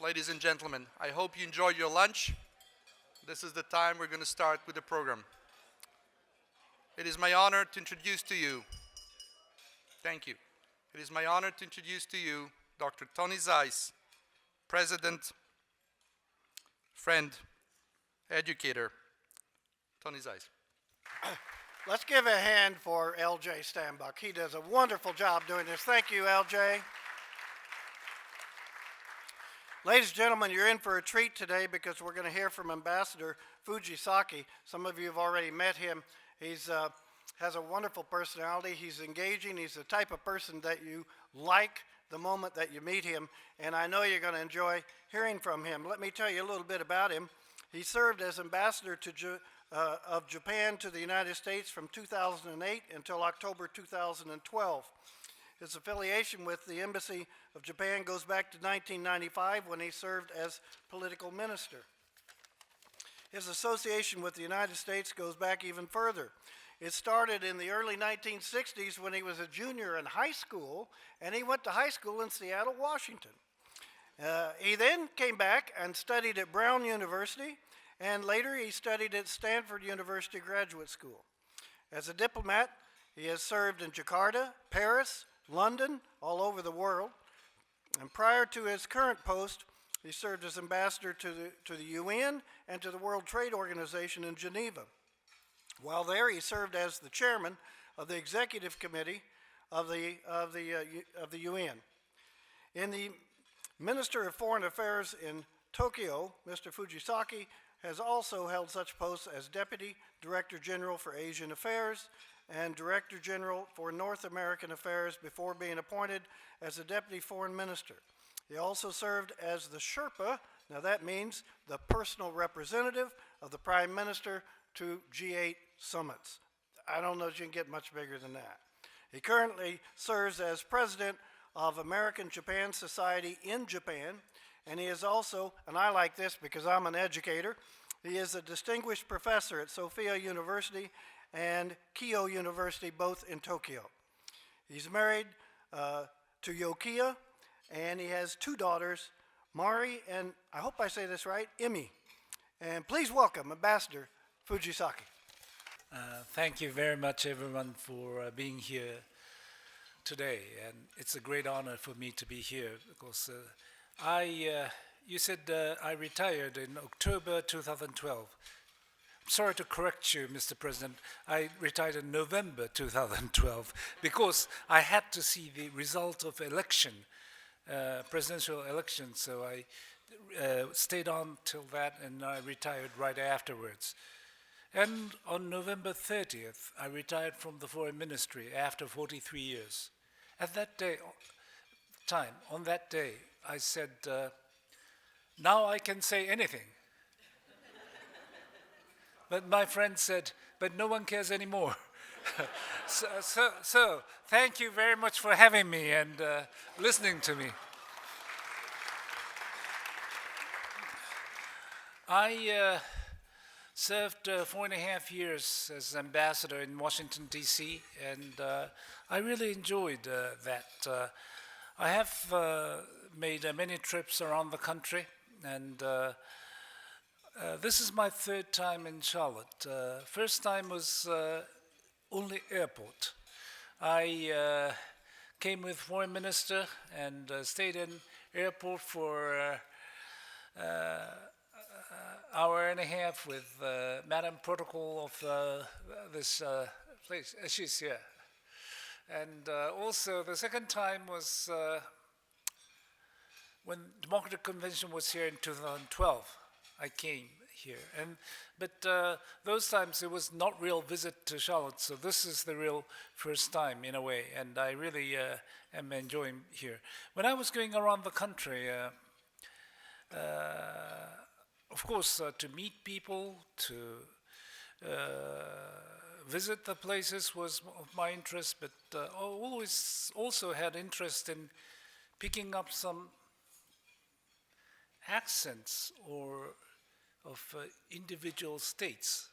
Ladies and gentlemen, I hope you enjoyed your lunch. This is the time we're going to start with the program. It is my honor to introduce to you, thank you. It is my honor to introduce to you Dr. Tony Zeiss, President, friend, educator, Tony Zeiss. Let's give a hand for LJ Stambuk. He does a wonderful job doing this. Thank you, LJ. Ladies and gentlemen, you're in for a treat today because we're going to hear from Ambassador Fujisaki. Some of you have already met him. He's has a wonderful personality. He's engaging. He's the type of person that you like the moment that you meet him, and I know you're going to enjoy hearing from him. Let me tell you a little bit about him. He served as ambassador of Japan to the United States from 2008 until October 2012. His affiliation with the Embassy of Japan goes back to 1995 when he served as political minister. His association with the United States goes back even further. It started in the early 1960s when he was a junior in high school, and he went to high school in Seattle, Washington. He then came back and studied at Brown University, and later he studied at Stanford University Graduate School. As a diplomat, he has served in Jakarta, Paris, London, all over the world. And prior to his current post, he served as ambassador to the UN and to the World Trade Organization in Geneva. While there, he served as the chairman of the executive committee of the UN. In the Minister of Foreign Affairs in Tokyo, Mr. Fujisaki has also held such posts as Deputy Director General for Asian Affairs and Director General for North American Affairs before being appointed as a Deputy Foreign Minister. He also served as the Sherpa, now that means the personal representative of the Prime Minister to G8 summits. I don't know if you can get much bigger than that. He currently serves as President of American-Japan Society in Japan, and he is also, and I like this because I'm an educator, he is a distinguished professor at Sophia University and Keio University, both in Tokyo. He's married to Yokiya, and he has two daughters, Mari and, I hope I say this right, Imi. And please welcome Ambassador Fujisaki. Thank you very much, everyone, for being here today. And it's a great honor for me to be here because you said I retired in October 2012. I'm sorry to correct you, Mr. President. I retired in November 2012 because I had to see the result of election, presidential election. So I stayed on till that, and I retired right afterwards. And on November 30th, I retired from the Foreign Ministry after 43 years. At that time, on that day, I said, now I can say anything. But my friend said, but no one cares anymore. so thank you very much for having me and listening to me. I served 4.5 years as ambassador in Washington, D.C., and I really enjoyed that. I have made many trips around the country, and this is my third time in Charlotte. First time was only airport. I came with foreign minister and stayed in airport for hour and a half with Madam Protocol of this place. She's here. And also the second time was when Democratic Convention was here in 2012. I came here, but those times it was not real visit to Charlotte, so this is the real first time in a way, and I really am enjoying here. When I was going around the country, of course, to meet people, to visit the places was of my interest, but always also had interest in picking up some accents or of individual states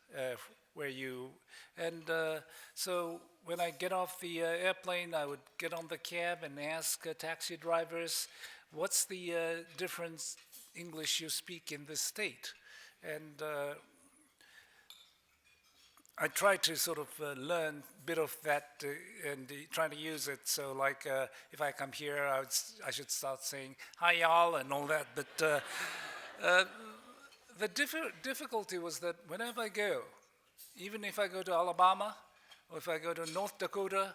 where you, and so when I get off the airplane, I would get on the cab and ask taxi drivers, what's the difference English you speak in this state. And I try to sort of learn a bit of that and trying to use it. So like if I come here, I should start saying, hi y'all and all that. But the difficulty was that whenever I go, even if I go to Alabama or if I go to North Dakota,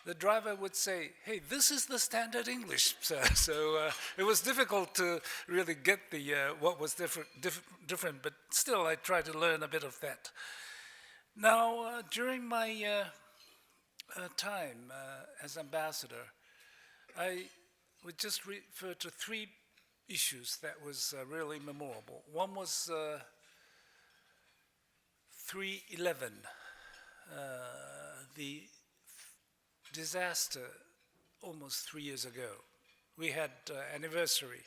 the driver would say, hey, this is the standard English. So it was difficult to really get the what was different, but still I tried to learn a bit of that. Now, during my time as ambassador, I would just refer to three issues that was really memorable. One was 3/11, the disaster almost 3 years ago. We had anniversary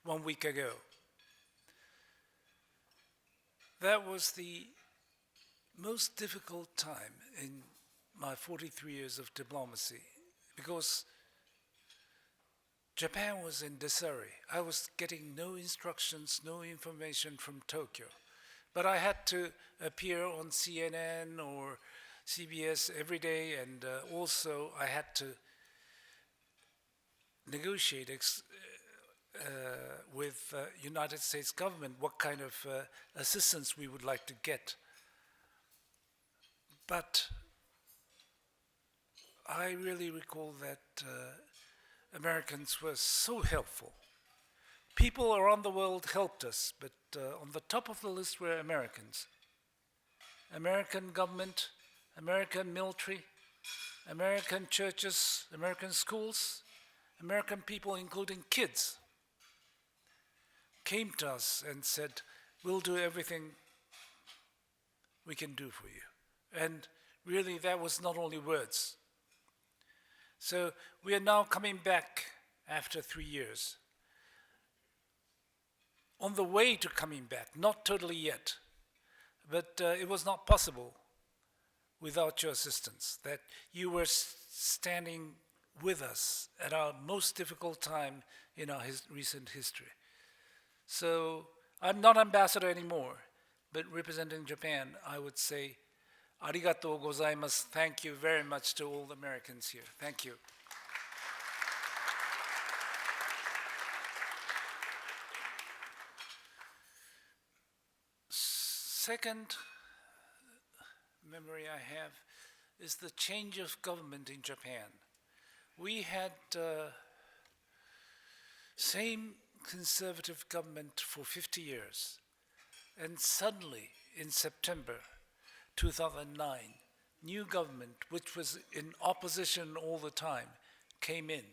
1 week ago. That was the most difficult time in my 43 years of diplomacy because Japan was in disarray. I was getting no instructions, no information from Tokyo. But I had to appear on CNN or CBS every day, and also I had to negotiate with United States government what kind of assistance we would like to get. But I really recall that Americans were so helpful. People around the world helped us, but on the top of the list were Americans. American government, American military, American churches, American schools, American people, including kids, came to us and said, we'll do everything we can do for you. And really, that was not only words. So we are now coming back after 3 years. On the way to coming back, not totally yet, but it was not possible without your assistance, that you were standing with us at our most difficult time in our recent history. So I'm not ambassador anymore, but representing Japan, I would say, arigatou gozaimasu. Thank you very much to all the Americans here. Thank you. Second memory I have is the change of government in Japan. We had same conservative government for 50 years, and suddenly in September 2009, new government, which was in opposition all the time, came in.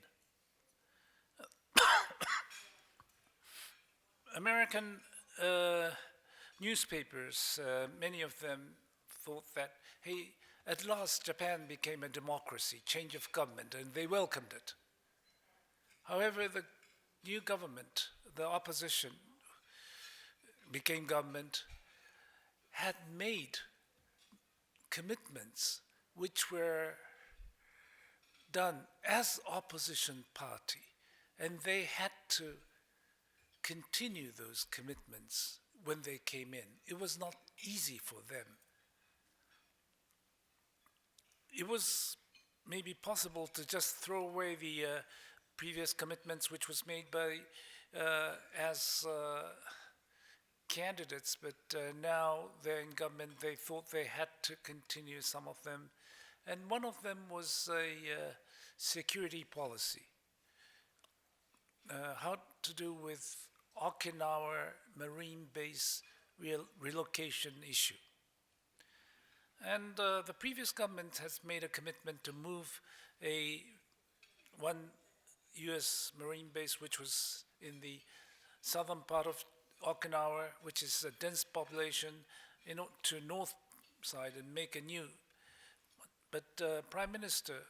American newspapers, many of them thought that, hey, at last Japan became a democracy, change of government, and they welcomed it. However, the new government, the opposition became government, had made commitments which were done as opposition party, and they had to continue those commitments when they came in. It was not easy for them. It was maybe possible to just throw away the previous commitments which was made by as candidates, but now they're in government. They thought they had to continue some of them, and one of them was a security policy, how to do with Okinawa Marine Base relocation issue. And the previous government has made a commitment to move one U.S. Marine base, which was in the southern part of Okinawa, which is a dense population, to north side and make a new. But Prime Minister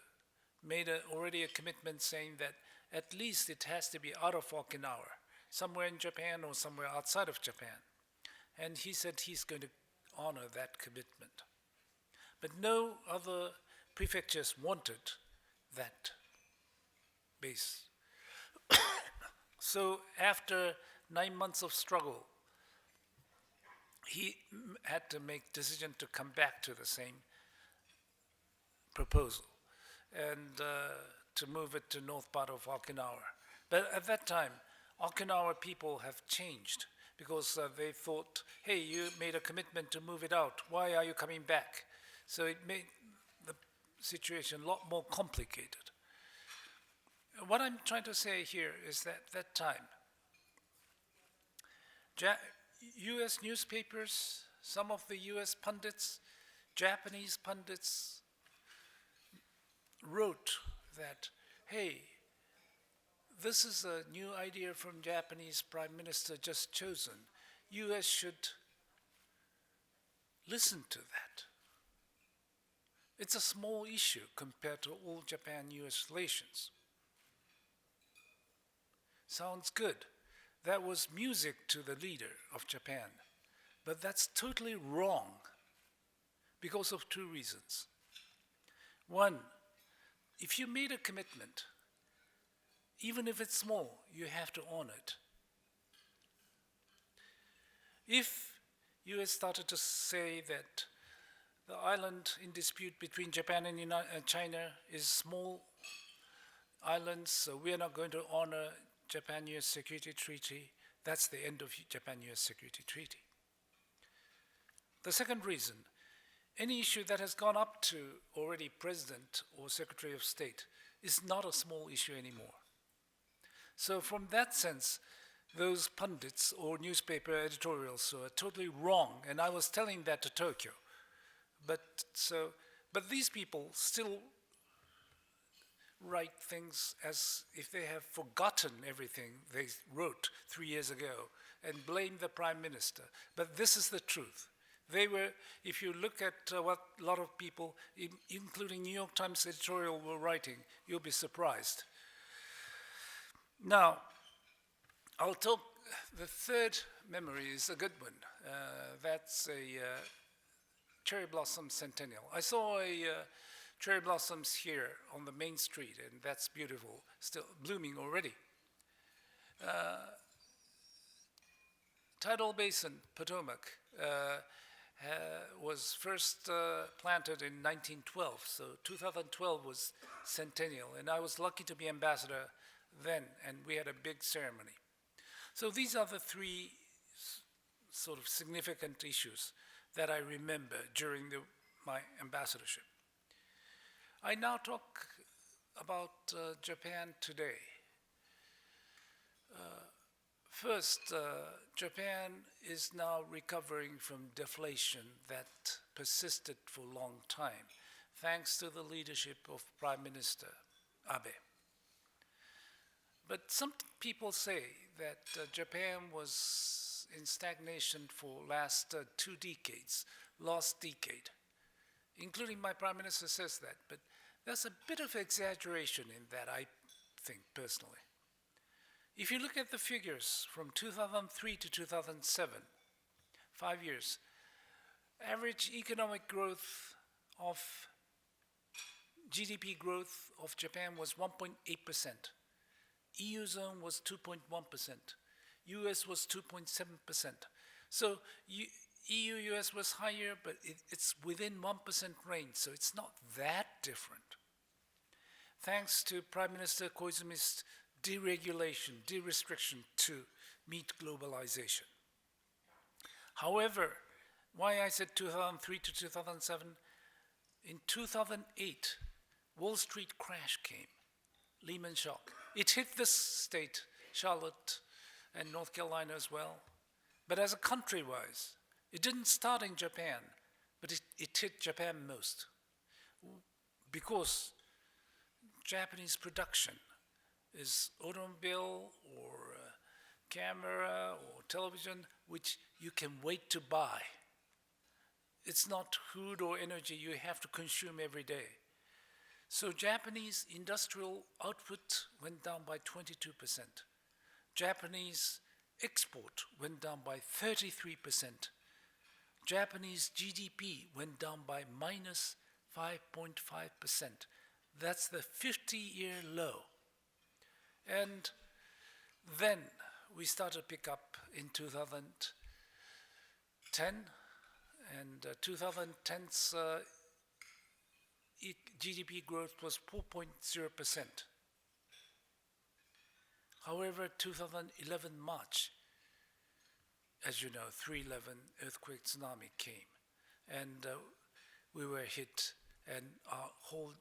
made already a commitment saying that at least it has to be out of Okinawa, somewhere in Japan or somewhere outside of Japan. And he said he's going to honor that commitment. But no other prefectures wanted that base. So after 9 months of struggle, he had to make decision to come back to the same proposal and to move it to north part of Okinawa. But at that time, Okinawa people have changed because they thought, hey, you made a commitment to move it out. Why are you coming back? So it made the situation a lot more complicated. What I'm trying to say here is that that time, US newspapers, some of the US pundits, Japanese pundits wrote that, hey, this is a new idea from Japanese Prime Minister just chosen. US should listen to that. It's a small issue compared to all Japan-US relations. Sounds good. That was music to the leader of Japan. But that's totally wrong because of two reasons. One, if you made a commitment, even if it's small, you have to honor it. If US started to say that the island in dispute between Japan and China is small islands, so we are not going to honor Japan-US Security Treaty, that's the end of Japan-US Security Treaty. The second reason, any issue that has gone up to already President or Secretary of State is not a small issue anymore. So from that sense, those pundits or newspaper editorials are totally wrong, and I was telling that to Tokyo. But these people still write things as if they have forgotten everything they wrote 3 years ago and blame the Prime Minister. But this is the truth. They were, if you look at what a lot of people, including New York Times editorial, were writing, you'll be surprised. Now, I'll talk, the third memory is a good one. That's a cherry blossom centennial. I saw a cherry blossoms here on the main street, and that's beautiful, still blooming already. Tidal Basin, Potomac, was first planted in 1912, so 2012 was centennial, and I was lucky to be ambassador then, and we had a big ceremony. So these are the three sort of significant issues that I remember during my ambassadorship. I now talk about Japan today. First, Japan is now recovering from deflation that persisted for a long time, thanks to the leadership of Prime Minister Abe. But some people say that Japan was in stagnation for last 2 decades, lost decade. Including my Prime Minister says that, but there's a bit of exaggeration in that, I think, personally. If you look at the figures from 2003 to 2007, 5 years, average economic growth of GDP growth of Japan was 1.8%. EU zone was 2.1%. US was 2.7%. So EU-US was higher, but it's within 1% range, so it's not that different. Thanks to Prime Minister Koizumi's deregulation, de-restriction to meet globalization. However, why I said 2003 to 2007, in 2008, Wall Street crash came, Lehman shock. It hit this state, Charlotte and North Carolina as well, but as a country-wise, it didn't start in Japan, but it hit Japan most because Japanese production is automobile or camera or television, which you can wait to buy. It's not food or energy you have to consume every day. So Japanese industrial output went down by 22%. Japanese export went down by 33%. Japanese GDP went down by minus 5.5%. That's the 50-year low. And then we started to pick up in 2010, and 2010's GDP growth was 4.0%. However, 2011 March, as you know, 3/11 earthquake tsunami came, and we were hit, and our whole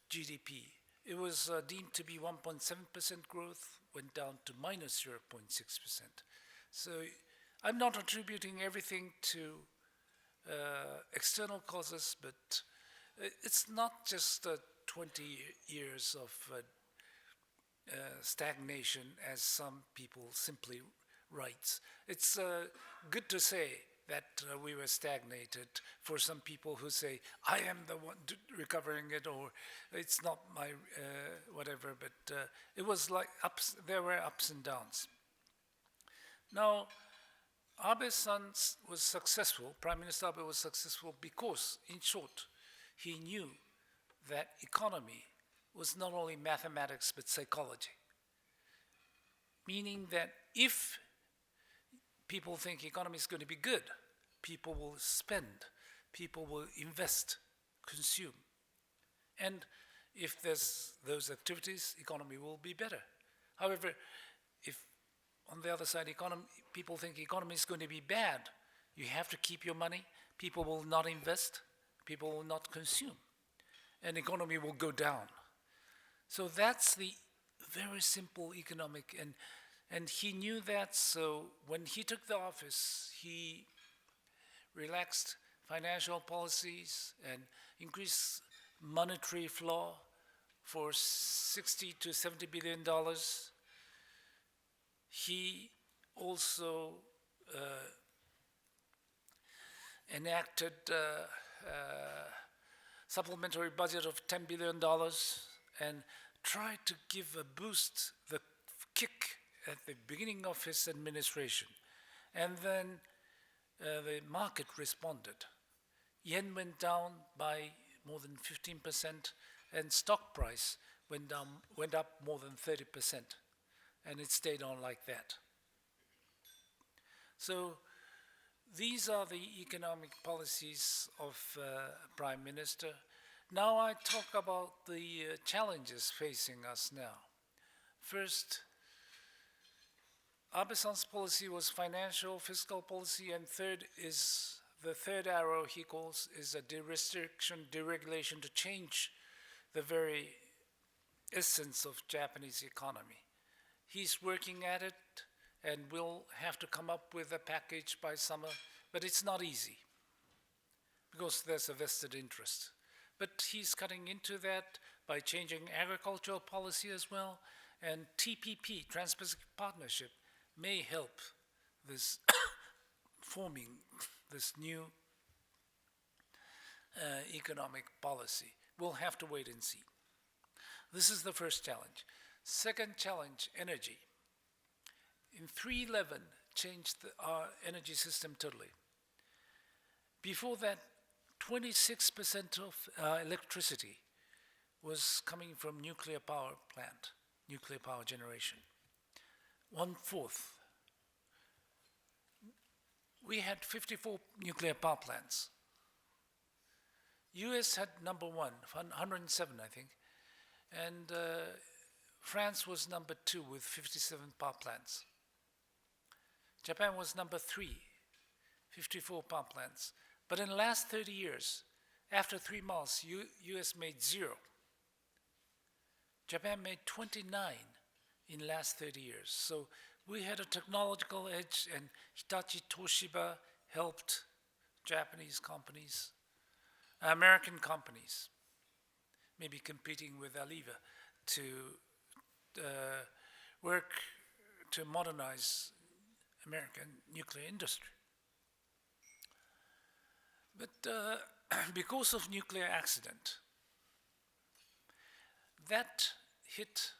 GDP, it was deemed to be 1.7% growth, went down to minus 0.6%. So I'm not attributing everything to external causes, but it's not just 20 years of stagnation, as some people simply write. It's good to say that we were stagnated for some people who say, I am the one recovering it, or it's not my whatever, but it was like there were ups and downs. Now, Abe-san was successful, Prime Minister Abe was successful because, in short, he knew that economy was not only mathematics but psychology. Meaning that if people think economy is going to be good, people will spend, people will invest, consume. And if there's those activities, economy will be better. However, if on the other side, people think economy is going to be bad, you have to keep your money, people will not invest, people will not consume, and economy will go down. So that's the very simple economic, and he knew that. So when he took the office, he relaxed financial policies and increased monetary flow for $60 to $70 billion. He also enacted supplementary budget of $10 billion and tried to give a boost, the kick at the beginning of his administration. And then the market responded. Yen went down by more than 15%, and stock price went up more than 30%, and it stayed on like that. So these are the economic policies of Prime Minister. Now I talk about the challenges facing us now. First, Abe-san's policy was financial, fiscal policy, and third is the third arrow he calls is a de-restriction, deregulation to change the very essence of Japanese economy. He's working at it, and we'll have to come up with a package by summer, but it's not easy because there's a vested interest. But he's cutting into that by changing agricultural policy as well, and TPP, Trans-Pacific Partnership, may help this forming this new economic policy. We'll have to wait and see. This is the first challenge. Second challenge, energy. In 3/11, changed our energy system totally. Before that, 26% of electricity was coming from nuclear power plant, nuclear power generation. 1/4. We had 54 nuclear power plants. US had number one, 107, I think, and France was number 2 with 57 power plants. Japan was number 3, 54 power plants. But in the last 30 years, after 3 months, US made 0. Japan made 29 in the last 30 years. So we had a technological edge, and Hitachi Toshiba helped Japanese companies, American companies, maybe competing with Aliva, to work to modernize American nuclear industry. But because of nuclear accident, that hit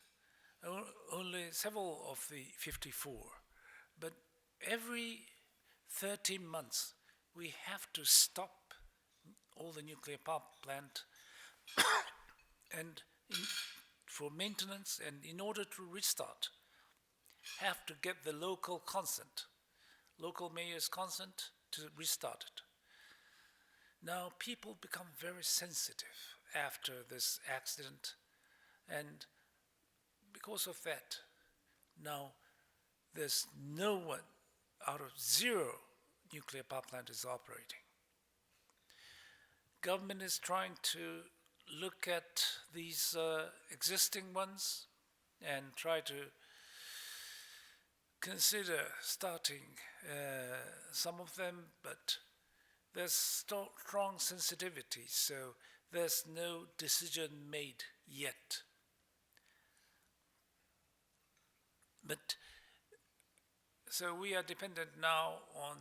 only several of the 54. But every 13 months, we have to stop all the nuclear power plant and for maintenance, and in order to restart, have to get the local consent, local mayor's consent to restart it. Now people become very sensitive after this accident, and because of that, now there's no one out of 0 nuclear power plant is operating. Government is trying to look at these existing ones and try to consider starting some of them, but there's strong sensitivity, so there's no decision made yet. But so we are dependent now on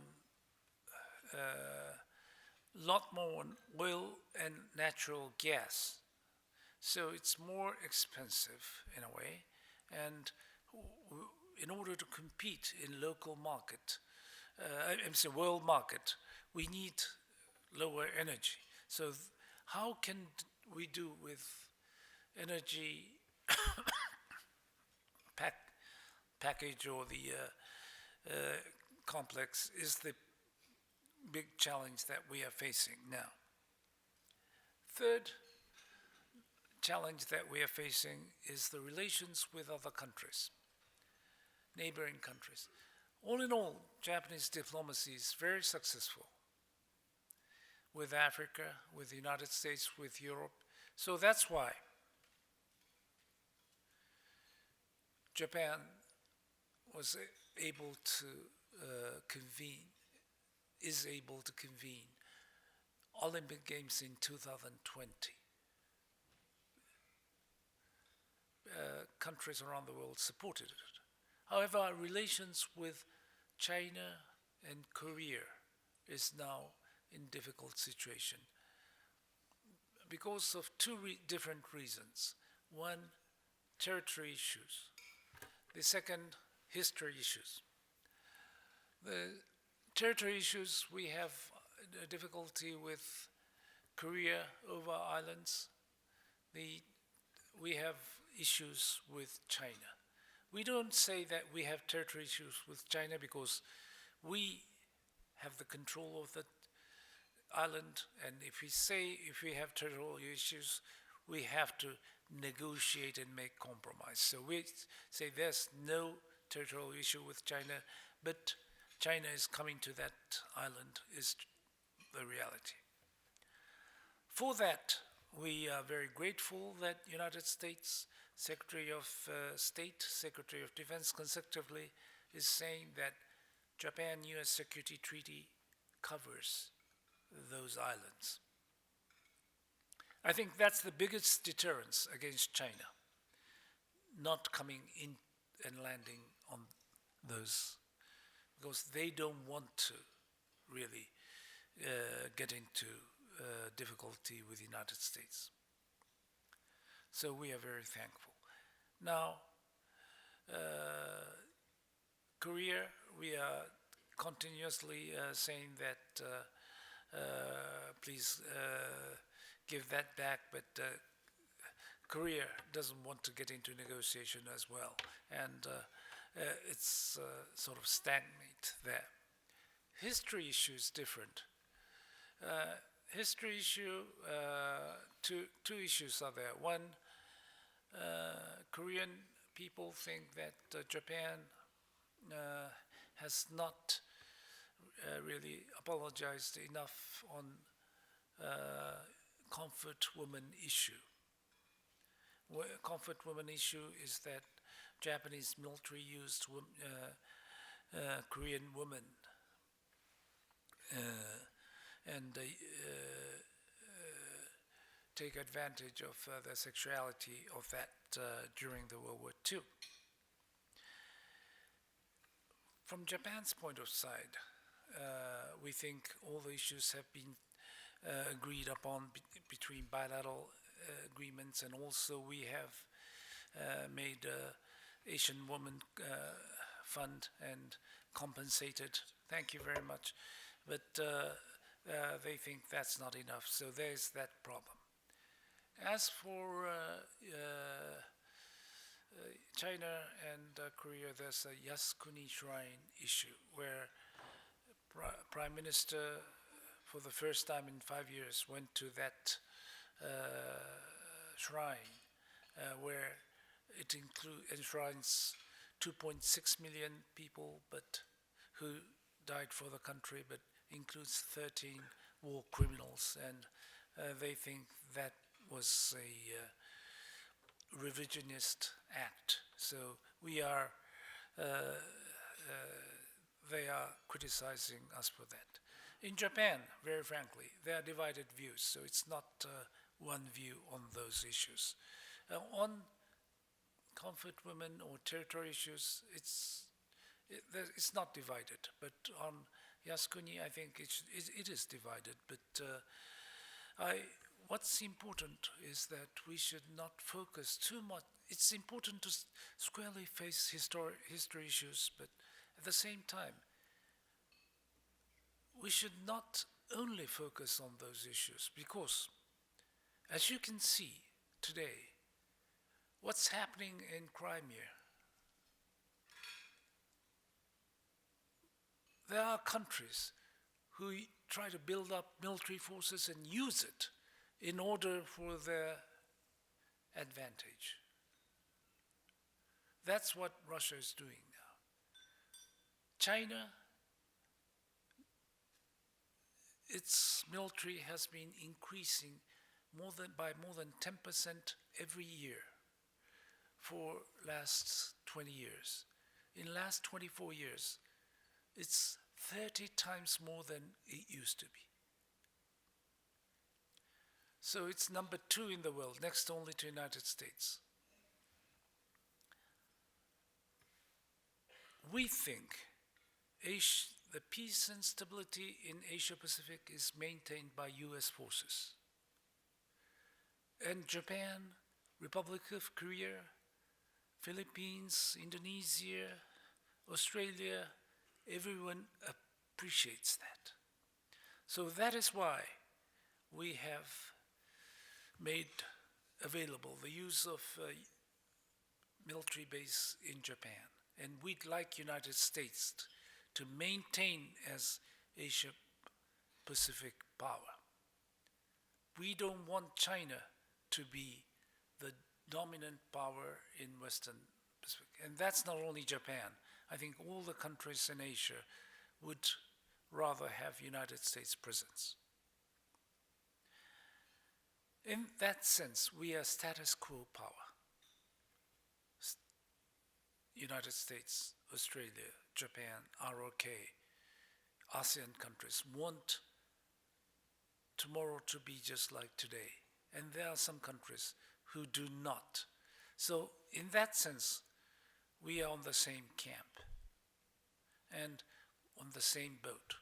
a lot more on oil and natural gas. So it's more expensive in a way, and in order to compete in local market, world market, we need lower energy. So how can we do with energy package or the complex is the big challenge that we are facing now. Third challenge that we are facing is the relations with other countries, neighboring countries. All in all, Japanese diplomacy is very successful with Africa, with the United States, with Europe. So that's why Japan was able to is able to convene Olympic Games in 2020. Countries around the world supported it. However, our relations with China and Korea is now in difficult situation because of two different reasons. One, territory issues. The second, history issues. The territory issues, we have a difficulty with Korea over islands. We have issues with China. We don't say that we have territory issues with China because we have the control of the island, and if we have territorial issues, we have to negotiate and make compromise. So we say there's no territorial issue with China, but China is coming to that island is the reality. For that, we are very grateful that United States Secretary of State, Secretary of Defense consecutively is saying that Japan-US Security Treaty covers those islands. I think that's the biggest deterrence against China, not coming in and landing on those, because they don't want to really get into difficulty with the United States. So we are very thankful. Now, Korea, we are continuously saying that please give that back, but Korea doesn't want to get into negotiation as well, and it's sort of stagnate there. History issue is different. History issue, two issues are there. One, Korean people think that Japan has not really apologized enough on comfort woman issue. Comfort woman issue is that Japanese military used Korean women and they take advantage of the sexuality of that during the World War II. From Japan's point of side, we think all the issues have been agreed upon between bilateral agreements, and also we have made Asian Women Fund and compensated. Thank you very much. But they think that's not enough, so there's that problem. As for China and Korea, there's a Yasukuni Shrine issue where Prime Minister, for the first time in 5 years, went to that shrine where it enshrines 2.6 million people, but who died for the country, but includes 13 war criminals, and they think that was a revisionist act. So we are, they are criticizing us for that. In Japan, very frankly, there are divided views, so it's not one view on those issues. On conflict women or territory issues, it's not divided, but on Yasukuni, I think it is divided. But what's important is that we should not focus too much. It's important to squarely face history issues, but at the same time, we should not only focus on those issues, because as you can see today, what's happening in Crimea, there are countries who try to build up military forces and use it in order for their advantage. That's what Russia is doing now. China, its military has been increasing by more than 10% every year for last 20 years. In last 24 years, it's 30 times more than it used to be. So it's number 2 in the world, next only to United States. We think the peace and stability in Asia Pacific is maintained by US forces. And Japan, Republic of Korea, Philippines, Indonesia, Australia, everyone appreciates that. So that is why we have made available the use of military base in Japan. And we'd like United States to maintain as Asia Pacific power. We don't want China to be the dominant power in Western Pacific. And that's not only Japan. I think all the countries in Asia would rather have United States presence. In that sense, we are status quo power. United States, Australia, Japan, ROK, ASEAN countries want tomorrow to be just like today. And there are some countries who do not. So in that sense, we are on the same camp and on the same boat.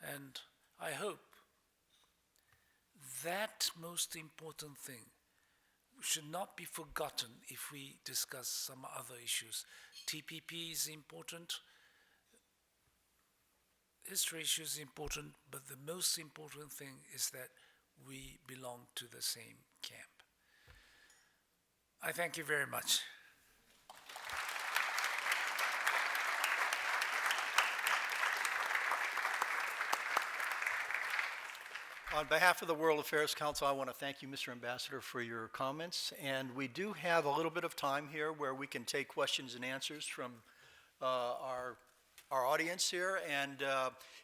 And I hope that most important thing should not be forgotten if we discuss some other issues. TPP is important, history issues is important, but the most important thing is that we belong to the same camp. I thank you very much. On behalf of the World Affairs Council, I want to thank you, Mr. Ambassador, for your comments. And we do have a little bit of time here where we can take questions and answers from our audience here. And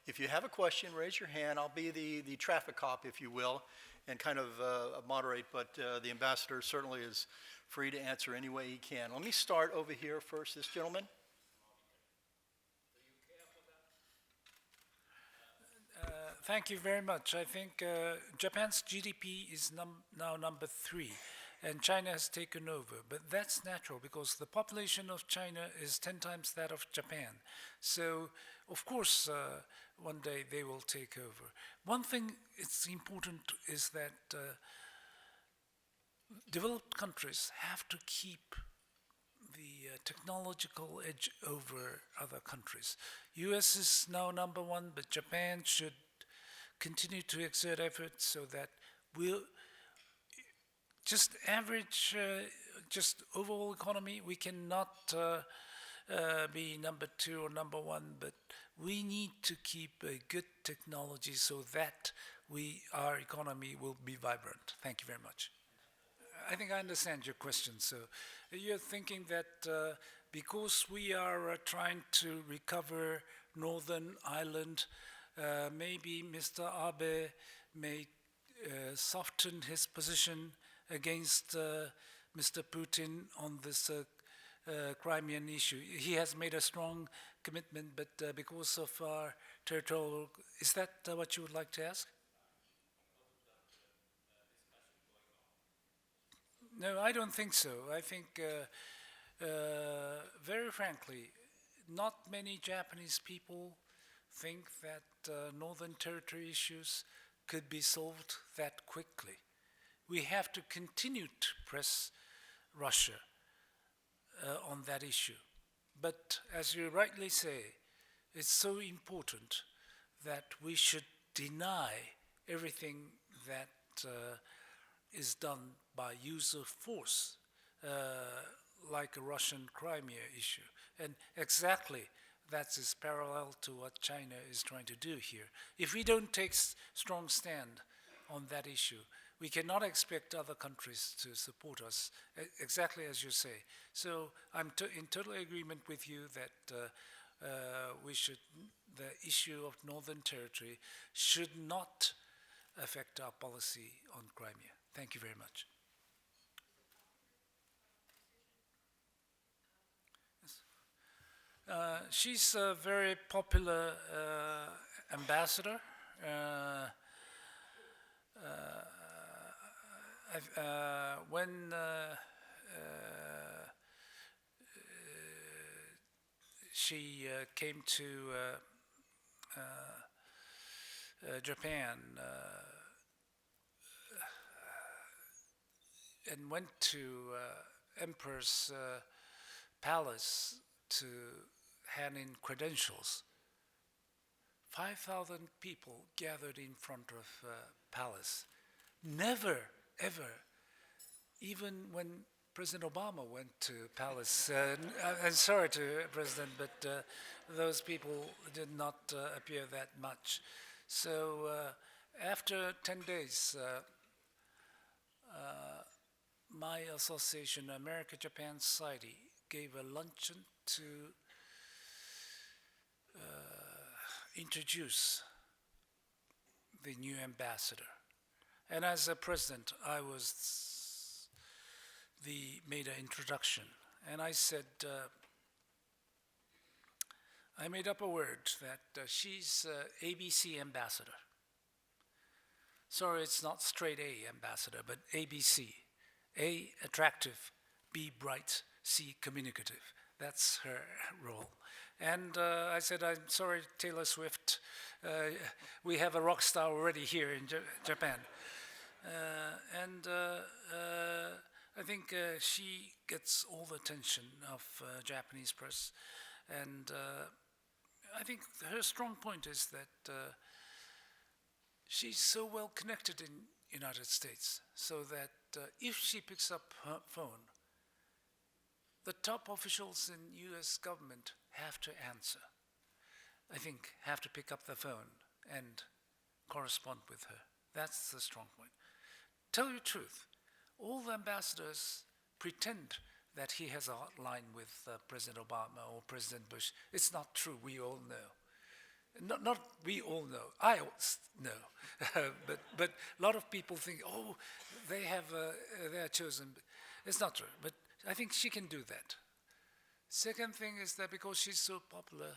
if you have a question, raise your hand. I'll be the traffic cop, if you will, and kind of moderate. But the ambassador certainly is free to answer any way he can. Let me start over here first, this gentleman. Thank you very much. I think Japan's GDP is now number 3, and China has taken over. But that's natural because the population of China is 10 times that of Japan. So, of course, one day they will take over. One thing it's important is that developed countries have to keep the technological edge over other countries. US is now number 1, but Japan should continue to exert effort so that we'll just average just overall economy, we cannot be number 2 or number 1, but we need to keep a good technology so that our economy will be vibrant. Thank you very much. I think I understand your question. So you're thinking that because we are trying to recover Northern Ireland, maybe Mr. Abe may soften his position against Mr. Putin on this Crimean issue. He has made a strong commitment, but because of our territorial, is that what you would like to ask? No, I don't think so. I think, very frankly, not many Japanese people think that Northern Territory issues could be solved that quickly. We have to continue to press Russia on that issue. But as you rightly say, it's so important that we should deny everything that is done by use of force, like a Russian Crimea issue. And exactly that is parallel to what China is trying to do here. If we don't take strong stand on that issue, we cannot expect other countries to support us, exactly as you say. So I'm in total agreement with you that the issue of Northern Territory should not affect our policy on Crimea. Thank you very much. She's a very popular ambassador. When she came to Japan and went to Emperor's palace to hand in credentials, 5,000 people gathered in front of palace. Never, ever, even when President Obama went to palace, I'm sorry to President, but those people did not appear that much. So after 10 days, my association, America-Japan Society, gave a luncheon to introduce the new ambassador. And as a president, I made an introduction. And I said, I made up a word that she's ABC ambassador. Sorry, it's not straight A ambassador, but ABC. A, attractive, B, bright, C, communicative. That's her role. And I said, I'm sorry, Taylor Swift, we have a rock star already here in Japan. I think she gets all the attention of Japanese press. And I think her strong point is that she's so well connected in United States, so that if she picks up her phone, the top officials in US government have to answer. I think have to pick up the phone and correspond with her. That's the strong point. Tell you the truth, all the ambassadors pretend that he has a hotline with President Obama or President Bush. It's not true, we all know. Not we all know, I know. but a lot of people think, oh, they are chosen. It's not true, but I think she can do that. Second thing is that because she's so popular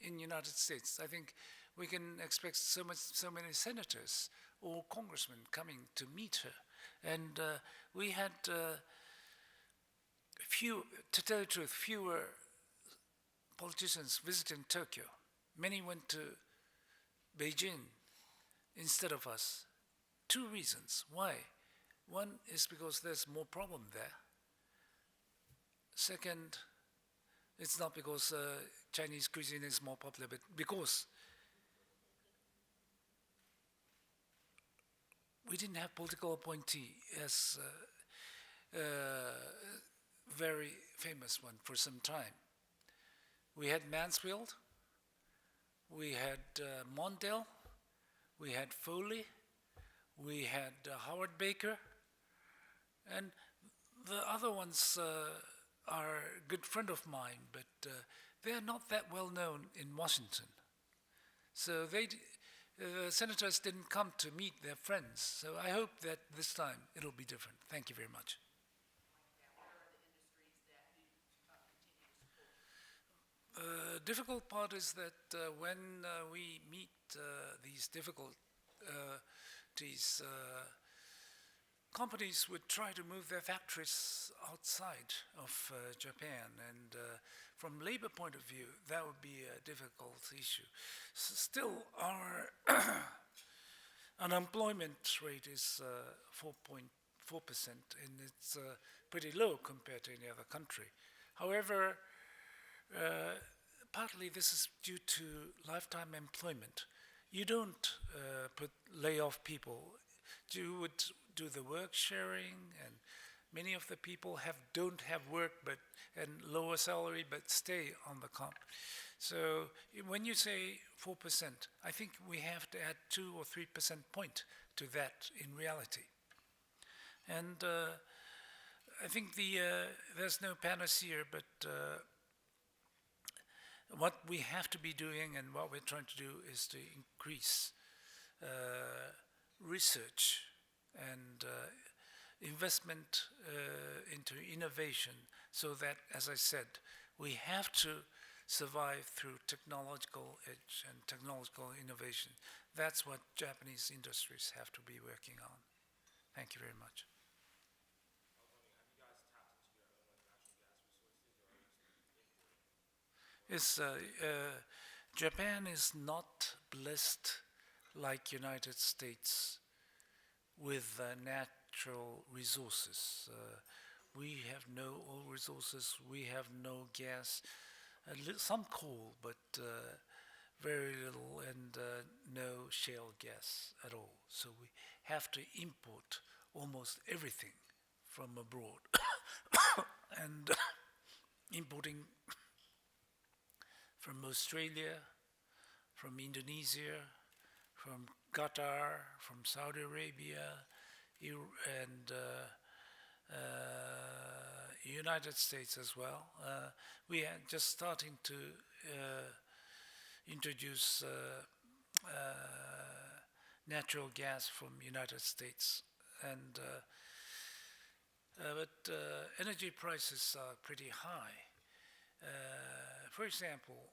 in the United States, I think we can expect so many senators or congressmen coming to meet her. And we had to tell the truth, fewer politicians visiting Tokyo. Many went to Beijing instead of us. Two reasons. Why? One is because there's more problem there. Second, it's not because Chinese cuisine is more popular, but because we didn't have political appointee as very famous one for some time. We had Mansfield, we had Mondale, we had Foley, we had Howard Baker, and the other ones are a good friend of mine, but they are not that well known in Washington. So the senators didn't come to meet their friends. So I hope that this time it'll be different. Thank you very much. The difficult part is that when we meet these difficulties, companies would try to move their factories outside of Japan, and from labor point of view, that would be a difficult issue. Still, our unemployment rate is 4.4%, and it's pretty low compared to any other country. However, partly this is due to lifetime employment. You don't lay off people. You would do the work sharing, and many of the people don't have work and lower salary but stay on the comp. So when you say 4%, I think we have to add 2 or 3% point to that in reality. And I think there's no panacea, but what we have to be doing and what we're trying to do is to increase research and investment into innovation, so that, as I said, we have to survive through technological edge and technological innovation. That's what Japanese industries have to be working on. Thank you very much. Japan is not blessed like United States with natural resources. We have no oil resources, we have no gas, some coal, but very little, and no shale gas at all. So we have to import almost everything from abroad. And importing from Australia, from Indonesia, from Qatar, from Saudi Arabia, and United States as well. We are just starting to introduce natural gas from United States, and but energy prices are pretty high. For example,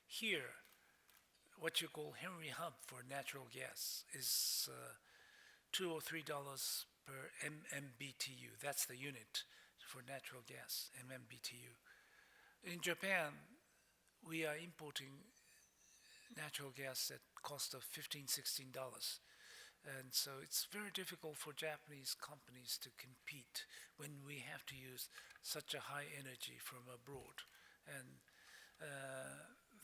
here, what you call Henry Hub for natural gas is $2 or $3 per MMBTU. That's the unit for natural gas, MMBTU. In Japan, we are importing natural gas at cost of $15, $16. And so it's very difficult for Japanese companies to compete when we have to use such a high energy from abroad. And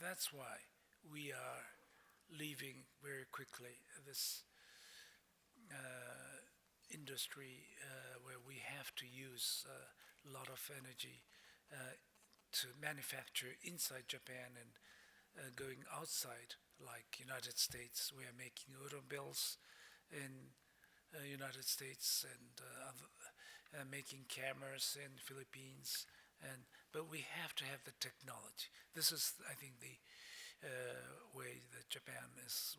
that's why we are leaving very quickly this industry where we have to use a lot of energy to manufacture inside Japan, and going outside, like United States. We are making automobiles in United States, and making cameras in Philippines, but we have to have the technology. This is, I think, the way that Japan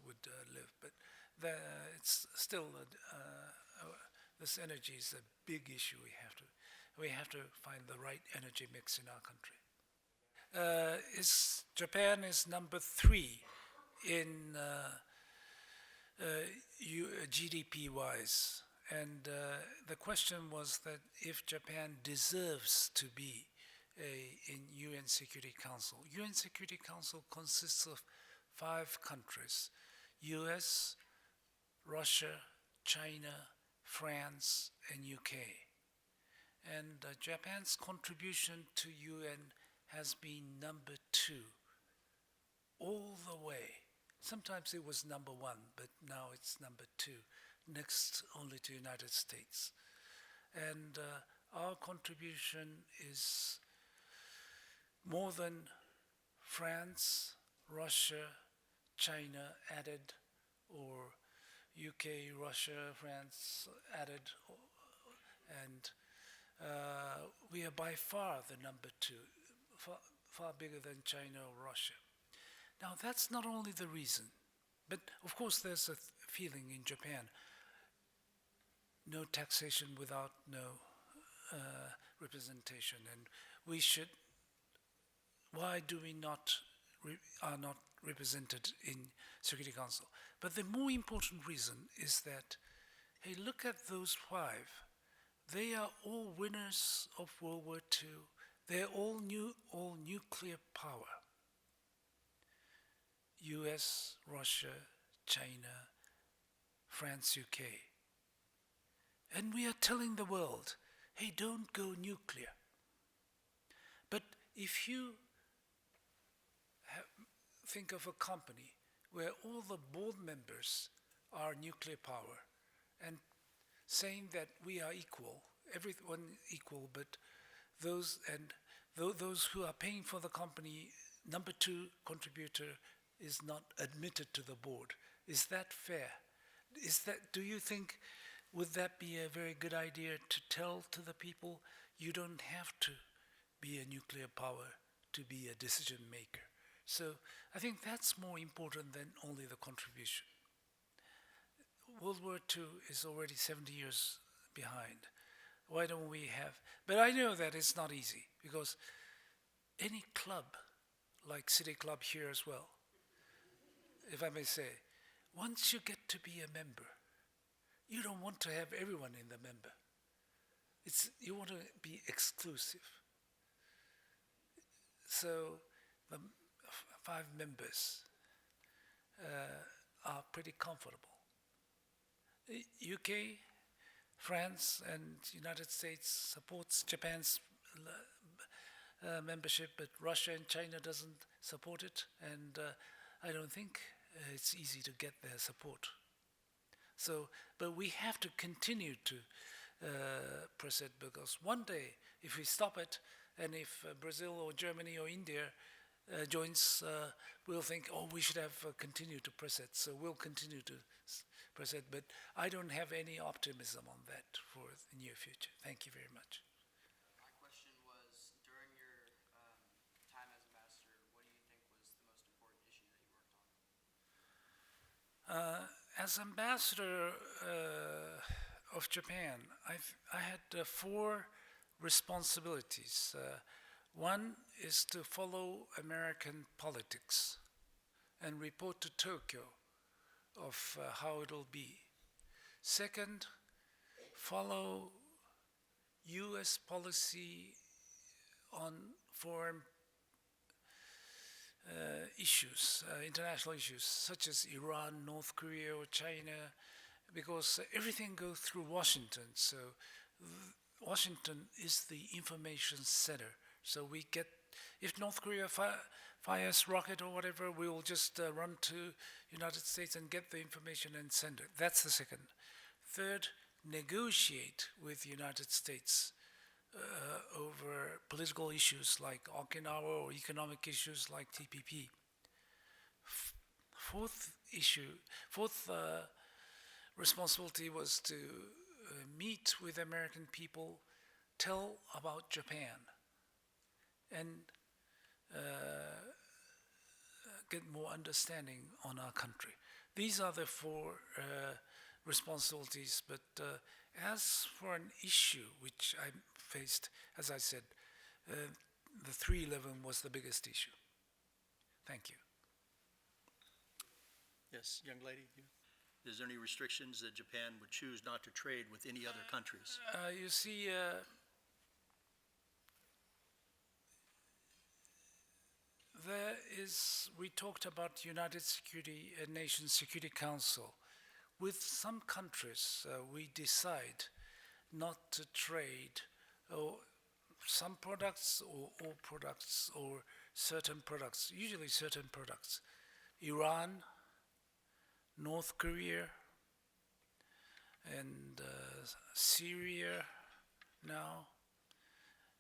would live. But it's still this energy is a big issue. We have to find the right energy mix in our country. Japan is number 3 in GDP-wise, and the question was that if Japan deserves to be in UN Security Council. UN Security Council consists of 5 countries: US, Russia, China, France, and UK. And Japan's contribution to UN has been number 2 all the way. Sometimes it was number 1, but now it's number 2, next only to United States. and our contribution is more than France, Russia, China added, or UK, Russia, France added, and we are by far the number two, far bigger than China or Russia. Now, that's not only the reason, but of course there's a feeling in Japan, no taxation without no representation, and we should, why do we not are not represented in Security Council? But the more important reason is that, hey, look at those five. They are all winners of World War II. They're all nuclear power. US, Russia, China, France, UK. And we are telling the world, hey, don't go nuclear. But if you think of a company where all the board members are nuclear power and saying that we are equal, everyone equal, but those who are paying for the company, number two contributor is not admitted to the board. Is that fair? Do you think, would that be a very good idea to tell to the people, you don't have to be a nuclear power to be a decision maker? So I think that's more important than only the contribution. World War II is already 70 years behind. Why don't we have, but I know that it's not easy, because any club, like City Club here as well, if I may say, once you get to be a member, you don't want to have everyone in the member. You want to be exclusive. So the 5 members are pretty comfortable. UK, France, and United States supports Japan's membership, but Russia and China doesn't support it, and I don't think it's easy to get their support. So, but we have to continue to press it, because one day, if we stop it, and if Brazil or Germany or India joins, we'll think, oh, we should have continued to press it. So we'll continue to press it, but I don't have any optimism on that for the near future. Thank you very much. My question was, during your time as ambassador, what do you think was the most important issue that you worked on? As ambassador of Japan, I had 4 responsibilities. One is to follow American politics and report to Tokyo of how it'll be. Second, follow US policy on foreign issues, international issues, such as Iran, North Korea, or China, because everything goes through Washington. So Washington is the information center. So we get, if North Korea fires rocket or whatever, we will just run to United States and get the information and send it. That's the second. Third, negotiate with United States over political issues like Okinawa or economic issues like TPP. Fourth responsibility was to meet with American people, tell about Japan, and get more understanding on our country. These are the 4 responsibilities, but as for an issue which I faced, as I said, the 311 was the biggest issue. Thank you. Yes, young lady, is there any restrictions that Japan would choose not to trade with any other countries? You see, we talked about United Nations Security Council. With some countries, we decide not to trade some products or all products or certain products, usually certain products. Iran, North Korea, and Syria, now,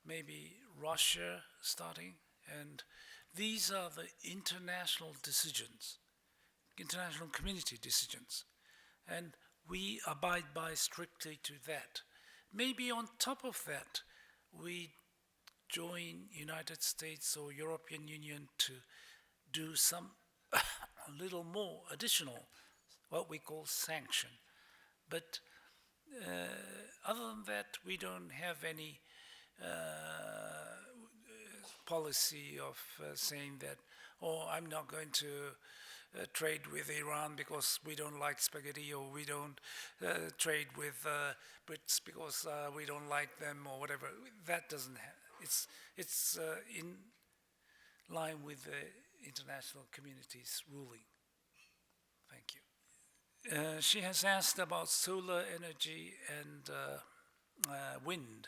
maybe Russia starting, and these are the international decisions, international community decisions, and we abide by strictly to that. Maybe on top of that, we join United States or European Union to do some a little more additional, what we call sanction. But other than that, we don't have any policy of saying that, oh, I'm not going to trade with Iran because we don't like spaghetti, or we don't trade with Brits because we don't like them, or whatever. That doesn't it's in line with the international community's ruling. Thank you. She has asked about solar energy and wind.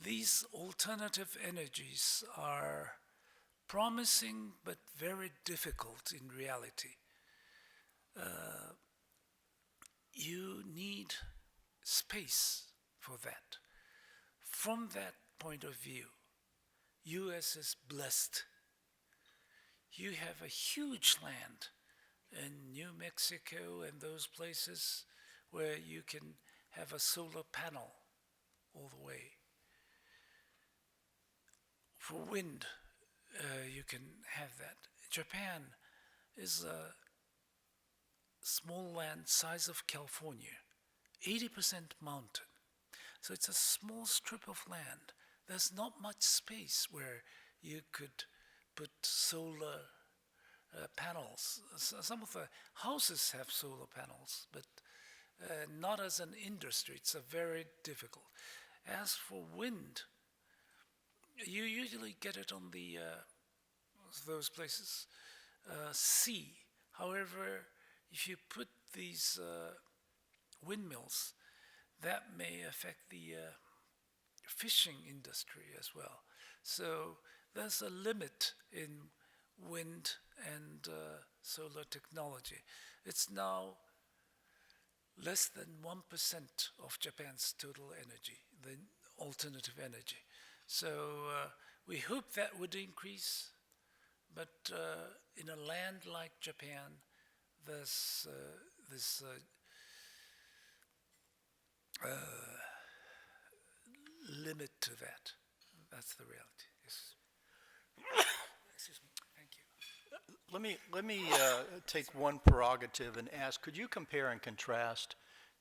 These alternative energies are promising but very difficult in reality. You need space for that. From that point of view, US is blessed. You have a huge land in New Mexico and those places where you can have a solar panel all the way. For wind, you can have that. Japan is a small land size of California, 80% mountain. So it's a small strip of land. There's not much space where you could put solar panels. Some of the houses have solar panels, but not as an industry. It's a very difficult. As for wind, you usually get it on the those places, sea. However, if you put these windmills, that may affect the fishing industry as well. So there's a limit in wind and solar technology. It's now less than 1% of Japan's total energy, the alternative energy. So we hope that would increase, but in a land like Japan, there's this limit to that. That's the reality. Yes. Excuse me. Thank you. Let me take one prerogative and ask, could you compare and contrast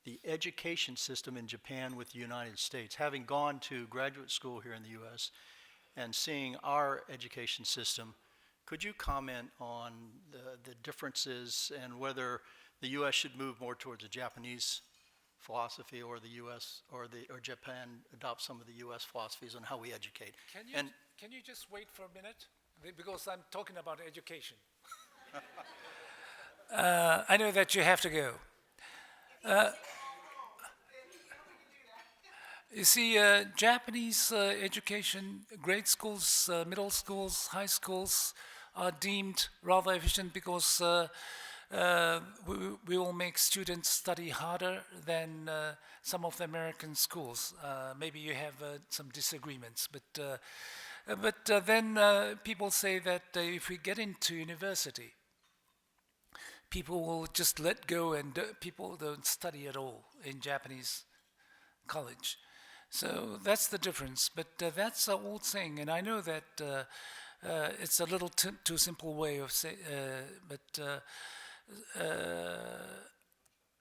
the education system in Japan with the United States? Having gone to graduate school here in the U.S. and seeing our education system, could you comment on the differences and whether the U.S. should move more towards a Japanese philosophy, or the U.S. or Japan adopt some of the U.S. philosophies on how we educate? Can you just wait for a minute? Because I'm talking about education. I know that you have to go. You see, Japanese education, grade schools, middle schools, high schools are deemed rather efficient because we will make students study harder than some of the American schools. Maybe you have some disagreements, but then people say that if we get into university, people will just let go and people don't study at all in Japanese college. So that's the difference, but that's an old saying, and I know that it's a little too simple way of saying, but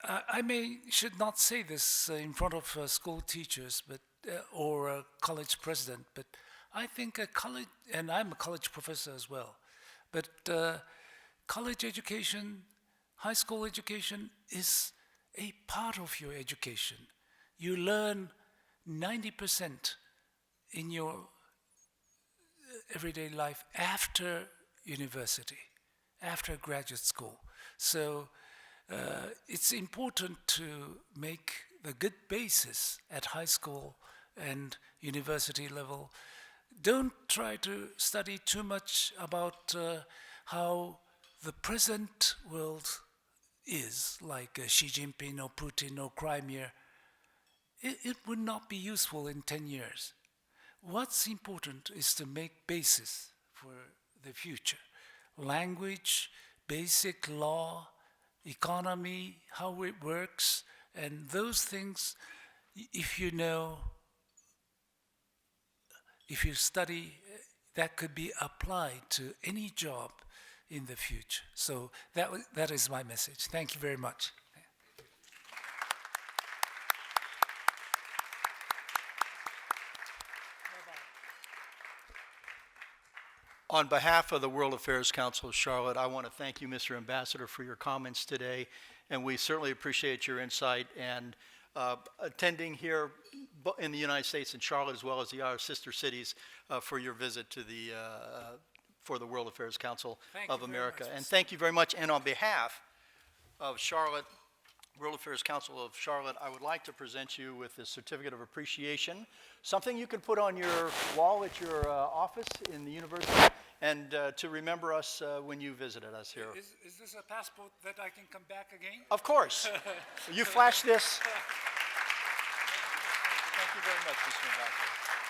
I should not say this in front of school teachers, but or a college president, but I think a college, and I'm a college professor as well, but college education, high school education is a part of your education. You learn 90% in your everyday life after university, after graduate school. So it's important to make the good basis at high school and university level. Don't try to study too much about how the present world is, like Xi Jinping or Putin or Crimea. it would not be useful in 10 years. What's important is to make basis for the future. Language, basic law, economy, how it works, and those things, if you know, if you study, that could be applied to any job in the future. So that is my message. Thank you very much. On behalf of the World Affairs Council of Charlotte, I want to thank you, Mr. Ambassador, for your comments today, and we certainly appreciate your insight and attending here in the United States and Charlotte, as well as the our sister cities, for your visit to for the World Affairs Council of America. And thank you very much. And on behalf of Charlotte, World Affairs Council of Charlotte, I would like to present you with this certificate of appreciation, something you can put on your wall at your office in the university, and to remember us when you visited us here. Is this a passport that I can come back again? Of course. You flash this. Thank you very much, Mr. Ambassador.